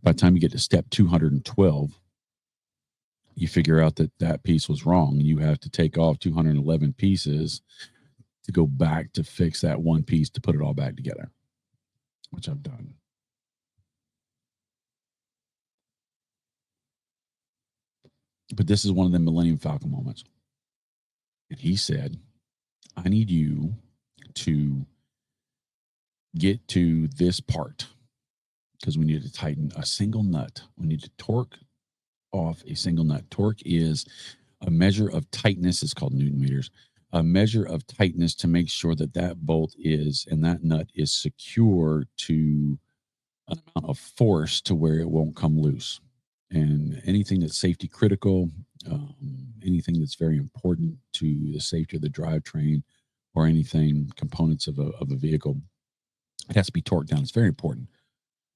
by the time you get to step 212, you figure out that piece was wrong. You have to take off 211 pieces to go back to fix that one piece to put it all back together, which I've done. But this is one of the Millennium Falcon moments. And he said, I need you to get to this part because we need to tighten a single nut. We need to torque off a single nut. Torque is a measure of tightness. It's called Newton meters. A measure of tightness to make sure that bolt is, and that nut is secure to an amount of force to where it won't come loose. And anything that's safety critical, anything that's very important to the safety of the drivetrain, or anything components of a vehicle, it has to be torqued down. It's very important.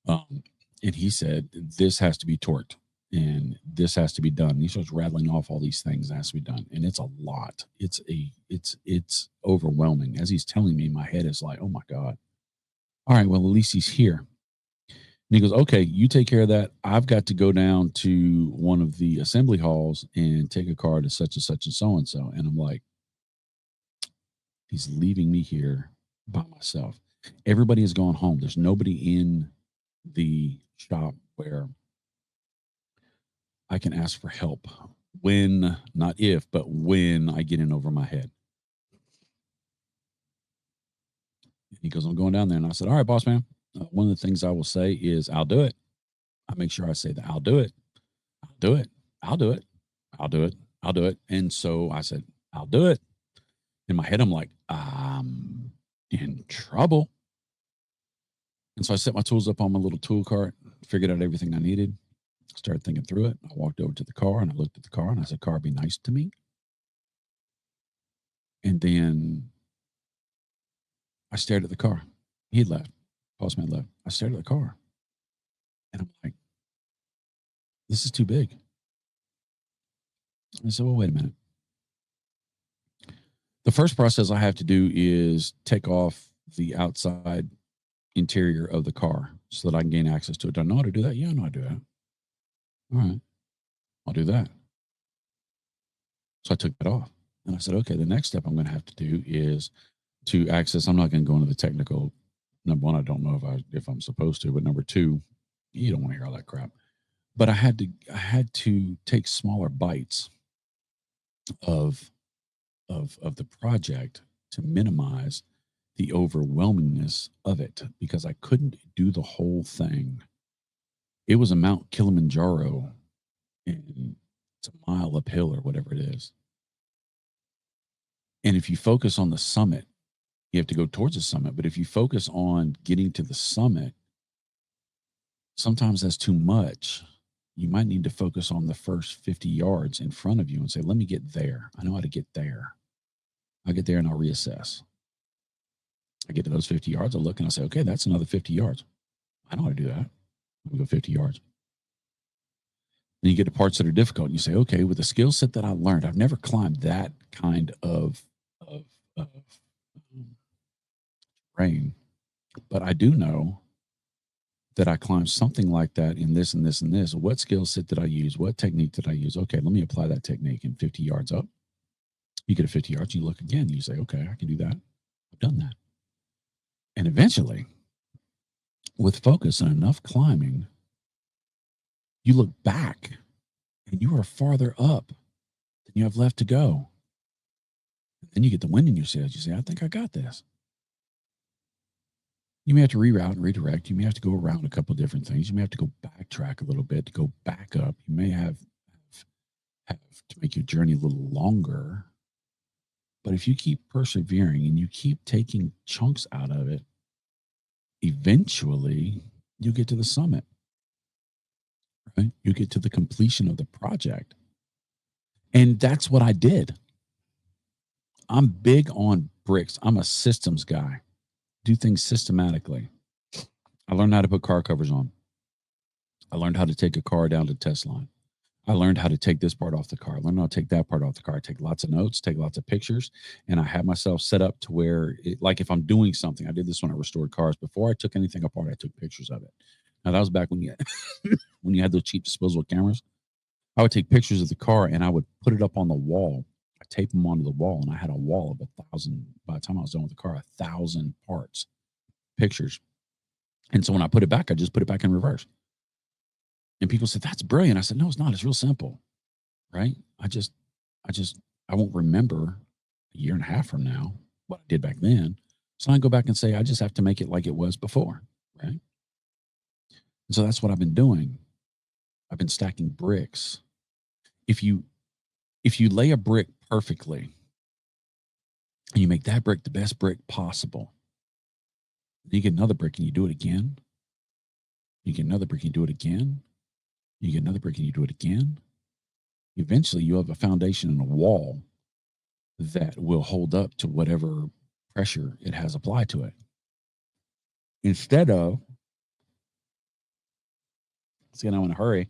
And he said, this has to be torqued and this has to be done. And he starts rattling off all these things that has to be done. And it's a lot. It's overwhelming. As he's telling me, my head is like, oh my God. All right, well, at least he's here. And he goes, okay, you take care of that. I've got to go down to one of the assembly halls and take a car to such and such and so. And I'm like, he's leaving me here by myself. Everybody has gone home. There's nobody in the shop where I can ask for help when, not if, but when I get in over my head. He goes, I'm going down there. And I said, all right, boss man. One of the things I will say is, I'll do it. I make sure I say that I'll do it. I'll do it. I'll do it. I'll do it. I'll do it. And so I said, I'll do it. In my head, I'm like, I'm in trouble. And so I set my tools up on my little tool cart, figured out everything I needed, started thinking through it. I walked over to the car and I looked at the car and I said, car, be nice to me. And then I stared at the car. He had left. Boss man left. I stared at the car. And I'm like, this is too big. I said, well, wait a minute. The first process I have to do is take off the outside interior of the car so that I can gain access to it. Do I know how to do that? Yeah, I know how to do that. All right. I'll do that. So I took that off. And I said, okay, the next step I'm going to have to do is to access. I'm not going to go into the technical. Number one, I don't know if I'm supposed to, but number two, you don't want to hear all that crap. But I had to take smaller bites of of the project to minimize the overwhelmingness of it, because I couldn't do the whole thing. It was a Mount Kilimanjaro, and it's a mile uphill or whatever it is. And if you focus on the summit, you have to go towards the summit. But if you focus on getting to the summit, sometimes that's too much. You might need to focus on the first 50 yards in front of you and say, let me get there. I know how to get there. I'll get there and I'll reassess. I get to those 50 yards, I look and I say, okay, that's another 50 yards. I know how to do that. We go 50 yards. Then you get to parts that are difficult and you say, okay, with the skill set that I learned, I've never climbed that kind of terrain, but I do know that I climbed something like that in this and this and this. What skill set did I use? What technique did I use? Okay, let me apply that technique in 50 yards up. You get a 50 yards, you look again, you say, okay, I can do that. I've done that. And eventually, with focus and enough climbing, you look back and you are farther up than you have left to go. And then you get the wind in your sails. You say, I think I got this. You may have to reroute and redirect. You may have to go around a couple of different things. You may have to go backtrack a little bit to go back up. You may have to make your journey a little longer. But if you keep persevering and you keep taking chunks out of it, eventually you get to the summit, right? You get to the completion of the project. And that's what I did. I'm big on bricks. I'm a systems guy. Do things systematically. I learned how to put car covers on. I learned how to take a car down to test line. I learned how to take this part off the car. I learned how to take that part off the car. I take lots of notes, take lots of pictures, and I have myself set up to where, like if I'm doing something, I did this when I restored cars. Before I took anything apart, I took pictures of it. Now that was back when you had those cheap disposable cameras. I would take pictures of the car and I would put it up on the wall. I tape them onto the wall, and I had a wall of 1,000. By the time I was done with the car, 1,000 parts, pictures. And so when I put it back, I just put it back in reverse. And people said, that's brilliant. I said, no, it's not. It's real simple, right? I won't remember a year and a half from now what I did back then. So I go back and say, I just have to make it like it was before, right? And so that's what I've been doing. I've been stacking bricks. If you lay a brick perfectly and you make that brick the best brick possible, you get another brick and you do it again. You get another brick and you do it again. You get another brick and you do it again. Eventually, you have a foundation and a wall that will hold up to whatever pressure it has applied to it. Instead of saying, I'm in a hurry,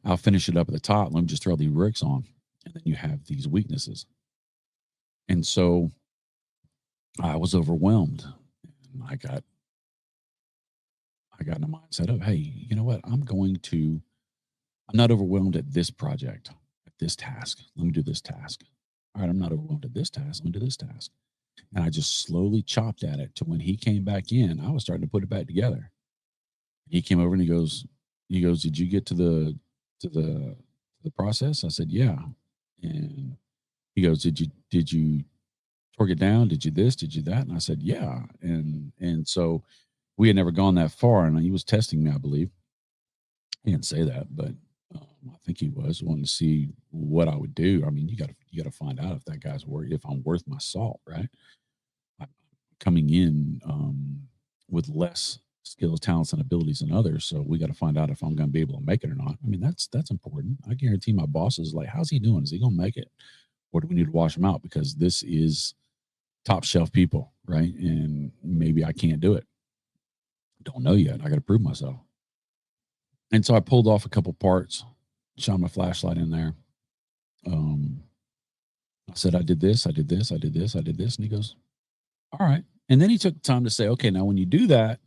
I'll finish it up at the top. Let me just throw these bricks on. And then you have these weaknesses. And so I was overwhelmed. And I got in a mindset of, hey, you know what? I'm not overwhelmed at this project, at this task. Let me do this task. All right, I'm not overwhelmed at this task. Let me do this task. And I just slowly chopped at it to when he came back in, I was starting to put it back together. He came over and he goes, did you get to the process? I said, yeah. And he goes, did you torque it down? Did you this? Did you that? And I said, yeah. And so we had never gone that far, and he was testing me, I believe. He didn't say that, but I think he was wanting to see what I would do. I mean, you got to find out if that guy's if I'm worth my salt, right? I'm coming in with less skills, talents, and abilities than others, so we got to find out if I'm going to be able to make it or not. I mean, that's important. I guarantee my boss is like, how's he doing? Is he going to make it, or do we need to wash him out because this is top shelf people, right? And maybe I can't do it. Don't know yet. I got to prove myself. And so I pulled off a couple parts, shone my flashlight in there. I said, I did this, I did this, I did this, I did this. And he goes, all right. And then he took the time to say, okay, now when you do that,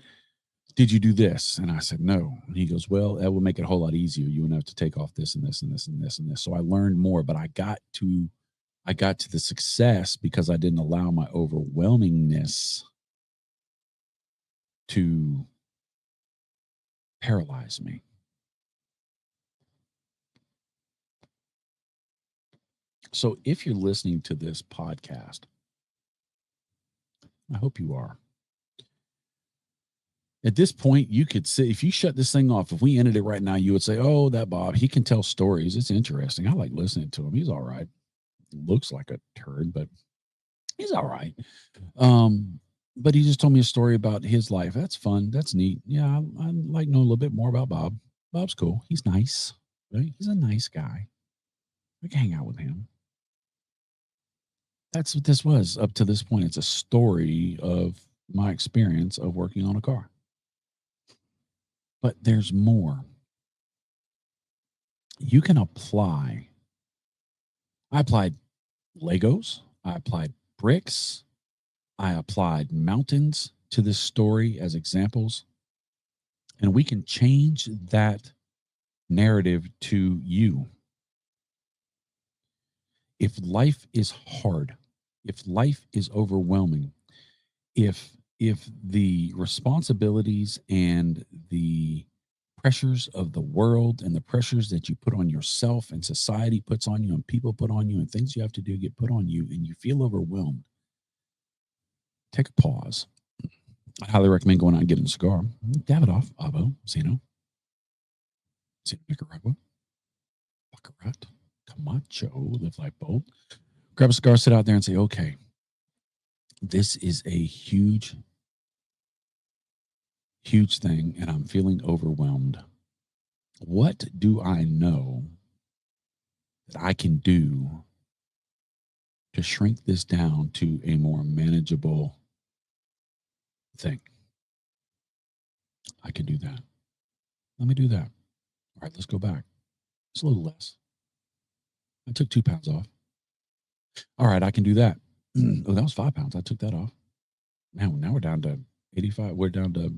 did you do this? And I said, no. And he goes, well, that would make it a whole lot easier. You wouldn't have to take off this and this and this and this and this. So I learned more, but I got to the success because I didn't allow my overwhelmingness to paralyze me. So if you're listening to this podcast, I hope you are. At this point, you could say, if you shut this thing off, if we ended it right now, you would say, oh, that Bob, he can tell stories. It's interesting. I like listening to him. He's all right. Looks like a turd, but he's all right. But he just told me a story about his life. That's fun. That's neat. Yeah, I like knowing a little bit more about Bob. Bob's cool. He's nice, right? He's a nice guy. I can hang out with him. That's what this was up to this point. It's a story of my experience of working on a car. But there's more. You can apply. I applied Legos. I applied bricks. I applied mountains to this story as examples. And we can change that narrative to you. If life is hard, if life is overwhelming, if the responsibilities and the pressures of the world and the pressures that you put on yourself and society puts on you and people put on you and things you have to do get put on you and you feel overwhelmed, take a pause. I highly recommend going out and getting a cigar. Davidoff, Avo, Zeno, Nicaragua, Baccarat, Camacho, Live Life Bold. Grab a cigar, sit out there and say, okay, this is a huge, huge thing, and I'm feeling overwhelmed. What do I know that I can do to shrink this down to a more manageable thing? I can do that. Let me do that. All right, let's go back. It's a little less. I took 2 pounds off. All right, I can do that. Oh, that was 5 pounds. I took that off. Man, now we're down to 85. We're down to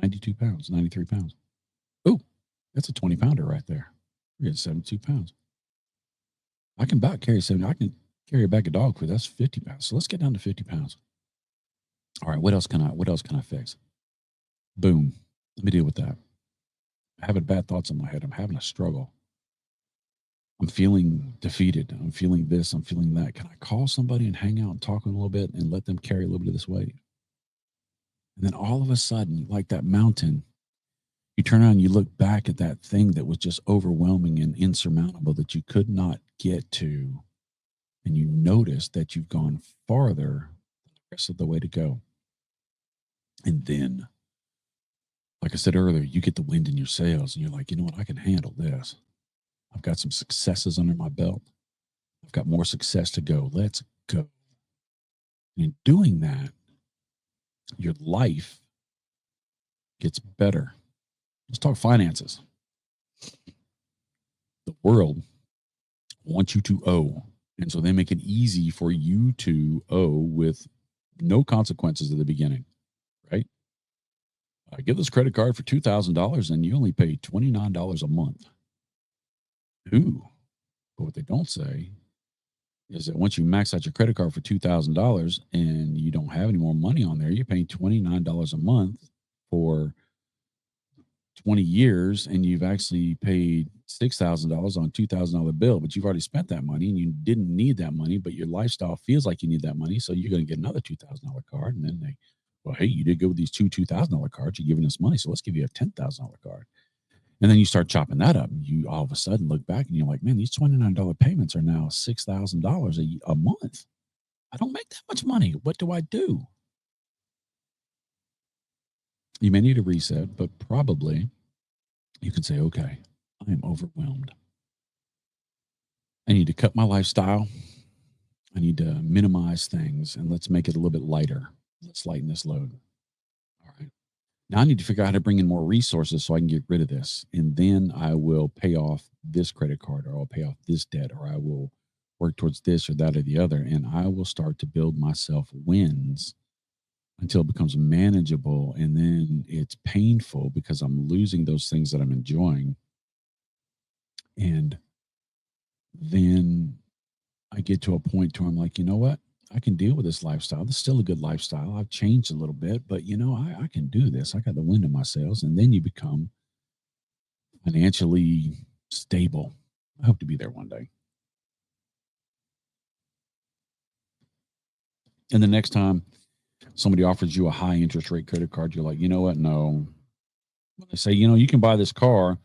92 pounds, 93 pounds. Oh, that's a 20 pounder right there. We're at 72 pounds. I can about carry 70. I can carry a bag of dog food. That's 50 pounds. So let's get down to 50 pounds. All right, what else can I fix? Boom. Let me deal with that. I'm having bad thoughts in my head. I'm having a struggle. I'm feeling defeated. I'm feeling this. I'm feeling that. Can I call somebody and hang out and talk a little bit and let them carry a little bit of this weight? And then all of a sudden, like that mountain, you turn around and you look back at that thing that was just overwhelming and insurmountable that you could not get to. And you notice that you've gone farther than the rest of the way to go. And then, like I said earlier, you get the wind in your sails and you're like, you know what? I can handle this. I've got some successes under my belt. I've got more success to go. Let's go. And in doing that, your life gets better. Let's talk finances. The world wants you to owe. And so they make it easy for you to owe with no consequences at the beginning, right? I give this credit card for $2,000 and you only pay $29 a month. Ooh. But what they don't say is that once you max out your credit card for $2,000 and you don't have any more money on there, you're paying $29 a month for 20 years and you've actually paid $6,000 on a $2,000 bill, but you've already spent that money and you didn't need that money, but your lifestyle feels like you need that money. So you're going to get another $2,000 card. And then they, well, hey, you did go with these two $2,000 cards. You're giving us money. So let's give you a $10,000 card. And then you start chopping that up. You all of a sudden look back and you're like, man, these $29 payments are now $6,000 a month. I don't make that much money. What do I do? You may need a reset, but probably you can say, okay, I am overwhelmed. I need to cut my lifestyle. I need to minimize things and let's make it a little bit lighter. Let's lighten this load. All right. Now I need to figure out how to bring in more resources so I can get rid of this. And then I will pay off this credit card or I'll pay off this debt or I will work towards this or that or the other. And I will start to build myself wins until it becomes manageable. And then it's painful because I'm losing those things that I'm enjoying. And then I get to a point where I'm like, you know what? I can deal with this lifestyle. This is still a good lifestyle. I've changed a little bit, but you know, I can do this. I got the wind in my sails. And then you become financially stable. I hope to be there one day. And the next time somebody offers you a high interest rate credit card, you're like, you know what? No. They say, you can buy this car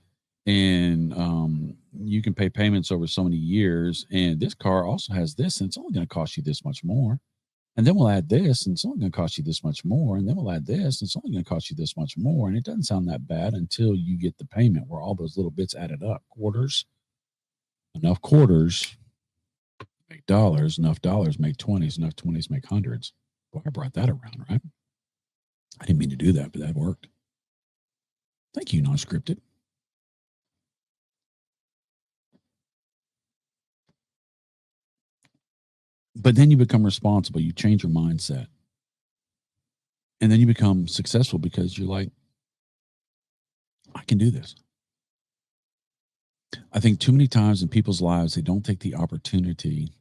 and you can pay payments over so many years. And this car also has this, and it's only going to cost you this much more. And then we'll add this, and it's only going to cost you this much more. And then we'll add this, and it's only going to cost you this much more. And it doesn't sound that bad until you get the payment where all those little bits added up. Enough quarters make dollars, enough dollars make 20s, enough 20s make hundreds. Boy, I brought that around, right? I didn't mean to do that, but that worked. Thank you, non-scripted. But then you become responsible. You change your mindset. And then you become successful because you're like, I can do this. I think too many times in people's lives, they don't take the opportunity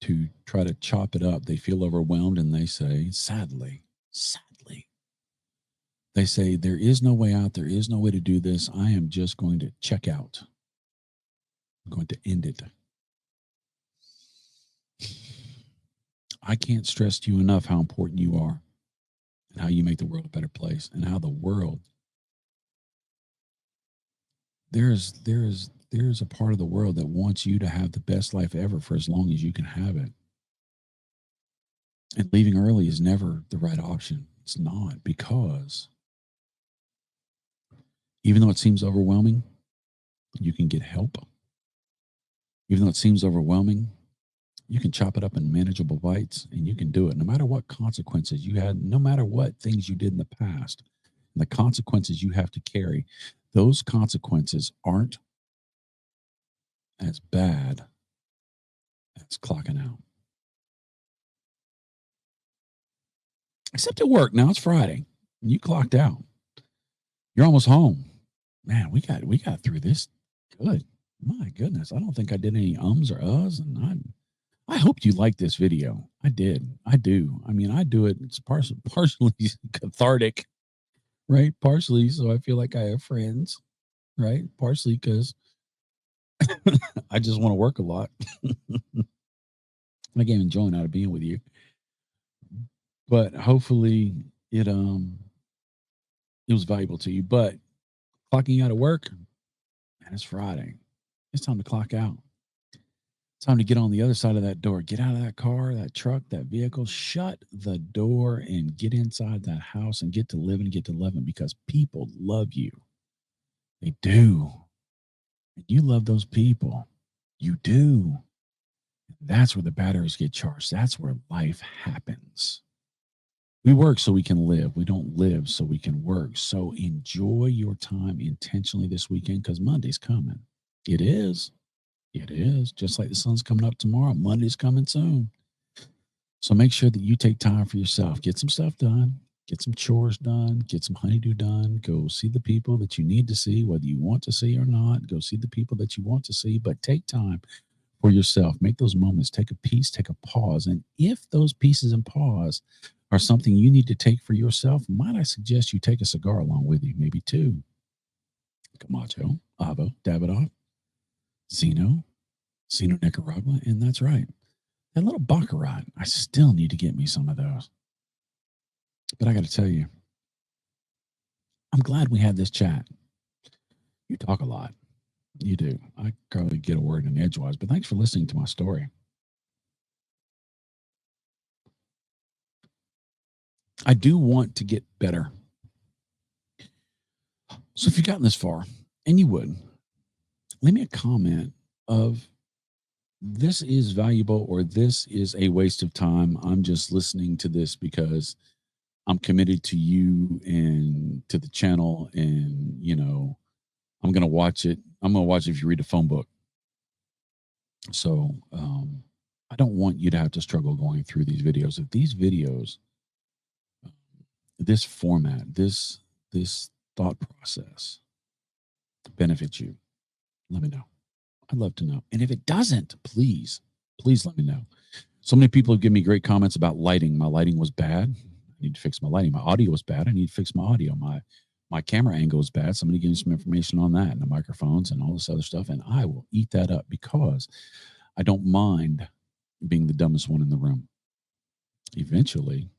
to try to chop it up. They feel overwhelmed and they say, sadly, they say, there is no way out. There is no way to do this. I am just going to check out. I'm going to end it. I can't stress to you enough how important you are and how you make the world a better place and how the world, there's a part of the world that wants you to have the best life ever for as long as you can have it. And leaving early is never the right option. It's not, because even though it seems overwhelming, you can get help. Even though it seems overwhelming, you can chop it up in manageable bites, and you can do it no matter what consequences you had, no matter what things you did in the past, and the consequences you have to carry. Those consequences aren't as bad as clocking out. Except at work. Now it's Friday and you clocked out. You're almost home. Man, we got through this good. My goodness. I don't think I did any ums or uhs, and I hope you like this video. I did. I do. I mean, I do it. It's partially cathartic, right? Partially so I feel like I have friends, right? Partially because I just want to work a lot. I get enjoying out of being with you. But hopefully it was valuable to you. But clocking out of work, and it's Friday. It's time to clock out. It's time to get on the other side of that door. Get out of that car, that truck, that vehicle. Shut the door and get inside that house and get to living, get to loving, because people love you. They do. And you love those people. You do. That's where the batteries get charged. That's where life happens. We work so we can live. We don't live so we can work. So enjoy your time intentionally this weekend, because Monday's coming. It is. It is. Just like the sun's coming up tomorrow, Monday's coming soon. So make sure that you take time for yourself. Get some stuff done. Get some chores done. Get some honeydew done. Go see the people that you need to see, whether you want to see or not. Go see the people that you want to see, but take time for yourself. Make those moments. Take a piece, take a pause. And if those pieces and pause are something you need to take for yourself, might I suggest you take a cigar along with you, maybe two. Camacho, Avo, Davidoff, Sino Nicaragua, and that's right. That little Baccarat, I still need to get me some of those. But I got to tell you, I'm glad we had this chat. You talk a lot. You do. I probably get a word in edgewise, but thanks for listening to my story. I do want to get better. So if you've gotten this far, and you would, leave me a comment of, this is valuable or this is a waste of time. I'm just listening to this because I'm committed to you and to the channel, and I'm going to watch it. I'm going to watch it if you read the phone book. So I don't want you to have to struggle going through these videos. If these videos, this format, this thought process benefits you, let me know. I'd love to know. And if it doesn't, please let me know. So many people have given me great comments about lighting. My lighting was bad. I need to fix my lighting. My audio was bad. I need to fix my audio. My camera angle is bad. Somebody give me some information on that, and the microphones and all this other stuff. And I will eat that up, because I don't mind being the dumbest one in the room. Eventually,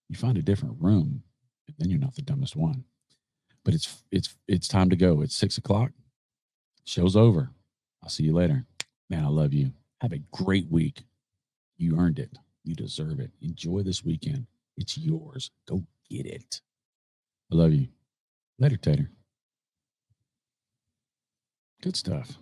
you find a different room, and then you're not the dumbest one. But it's time to go. It's 6 o'clock. Show's over. I'll see you later. Man, I love you. Have a great week. You earned it. You deserve it. Enjoy this weekend. It's yours. Go get it. I love you. Later, Tater. Good stuff.